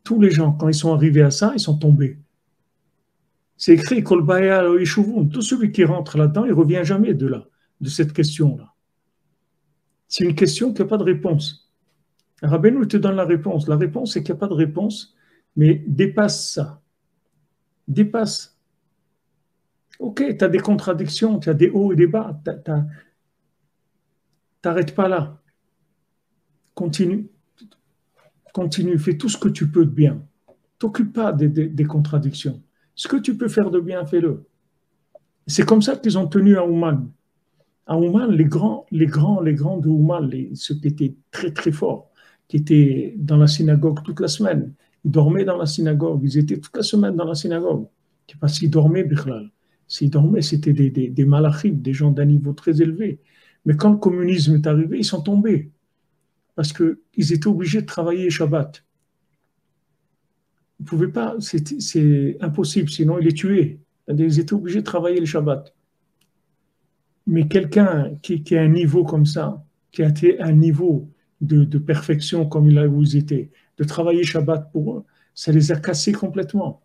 Tous les gens, quand ils sont arrivés à ça, ils sont tombés. C'est écrit, Kolbaya Yeshuvun. Tout celui qui rentre là-dedans, il ne revient jamais de là, de cette question-là. C'est une question qui n'a pas de réponse. Rabbeinu te donne la réponse. La réponse, c'est qu'il n'y a pas de réponse, mais dépasse ça. Dépasse. Ok, tu as des contradictions, tu as des hauts et des bas. T'arrêtes pas là. Continue. Continue. Fais tout ce que tu peux de bien. T'occupe pas des contradictions. Ce que tu peux faire de bien, fais-le. C'est comme ça qu'ils ont tenu à Ouman. À Ouman, les grands de Ouman, ceux qui étaient très très forts, qui étaient dans la synagogue toute la semaine, ils dormaient dans la synagogue, ils étaient toute la semaine dans la synagogue. Je ne sais pas s'ils dormaient, Bichlal. S'ils dormaient, c'était des malachim, des gens d'un niveau très élevé. Mais quand le communisme est arrivé, ils sont tombés. Parce qu'ils étaient obligés de travailler Shabbat. Ils ne pouvaient pas, c'est impossible, sinon ils les tuaient. Ils étaient obligés de travailler le Shabbat. Mais quelqu'un qui a un niveau comme ça, qui a un niveau de perfection comme il a où ils étaient, de travailler Shabbat pour eux, ça les a cassés complètement.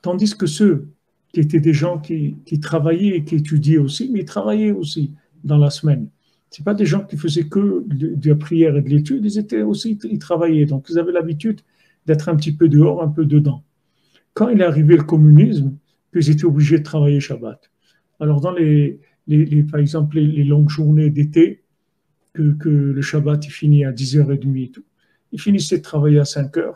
Tandis que ceux qui étaient des gens qui travaillaient et qui étudiaient aussi, mais ils travaillaient aussi dans la semaine. Ce pas des gens qui faisaient que de la prière et de l'étude, ils travaillaient. Donc ils avaient l'habitude d'être un petit peu dehors, un peu dedans. Quand il est arrivé le communisme, ils étaient obligés de travailler Shabbat. Alors dans par exemple, les longues journées d'été, que le Shabbat il finit à 10h30 et tout, ils finissaient de travailler à 5h.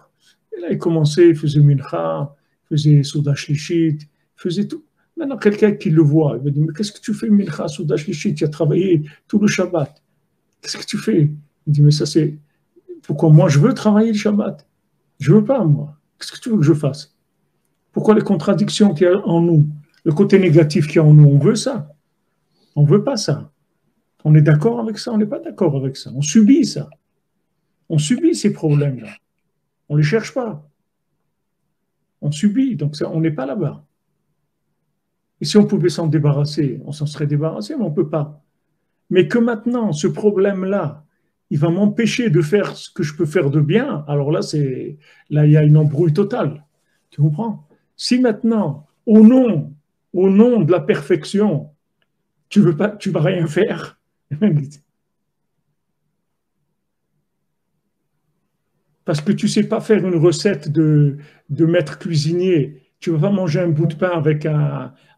Et là, ils commençaient, ils faisaient Mincha, ils faisaient Souda Shlishit, ils faisaient tout. Maintenant, quelqu'un qui le voit, il va dire, mais qu'est-ce que tu fais Mincha, Souda Shlishit? Tu as travaillé tout le Shabbat. Qu'est-ce que tu fais? Il dit, mais ça c'est... Pourquoi moi je veux travailler le Shabbat? Je veux pas, moi. Qu'est-ce que tu veux que je fasse? Pourquoi les contradictions qu'il y a en nous, le côté négatif qu'il y a en nous, on veut ça? On ne veut pas ça. On est d'accord avec ça, on n'est pas d'accord avec ça. On subit ça. On subit ces problèmes-là. On ne les cherche pas. On subit, donc ça, on n'est pas là-bas. Et si on pouvait s'en débarrasser, on s'en serait débarrassé, mais on ne peut pas. Mais que maintenant, ce problème-là, il va m'empêcher de faire ce que je peux faire de bien, alors là, il y a une embrouille totale. Tu comprends? Si maintenant, au nom de la perfection, tu vas rien faire. Parce que tu ne sais pas faire une recette de maître cuisinier. Tu ne vas pas manger un bout de pain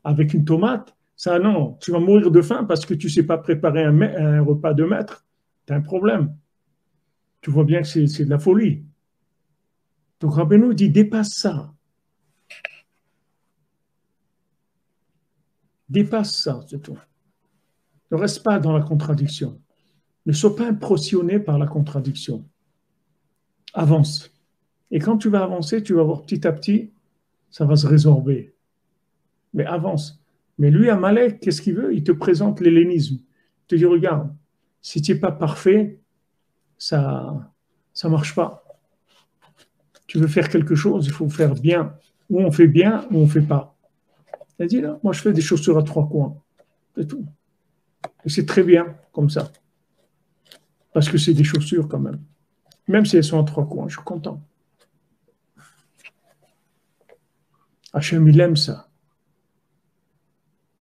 avec une tomate. Ça, non. Tu vas mourir de faim parce que tu ne sais pas préparer un repas de maître. Tu as un problème. Tu vois bien que c'est de la folie. Donc Rabbeinu dit, dépasse ça. Dépasse ça, c'est tout. Ne reste pas dans la contradiction. Ne sois pas impressionné par la contradiction. Avance. Et quand tu vas avancer, tu vas voir petit à petit, ça va se résorber. Mais avance. Mais lui, Amalek, qu'est-ce qu'il veut? Il te présente l'hellénisme. Il te dit, regarde, si tu n'es pas parfait, ça ne marche pas. Tu veux faire quelque chose, il faut faire bien. Ou on fait bien, ou on ne fait pas. Il a dit, là, moi, je fais des chaussures à 3 coins. C'est tout. Et c'est très bien, comme ça. Parce que c'est des chaussures, quand même. Même si elles sont à 3 coins, je suis content. Hachem, il aime ça.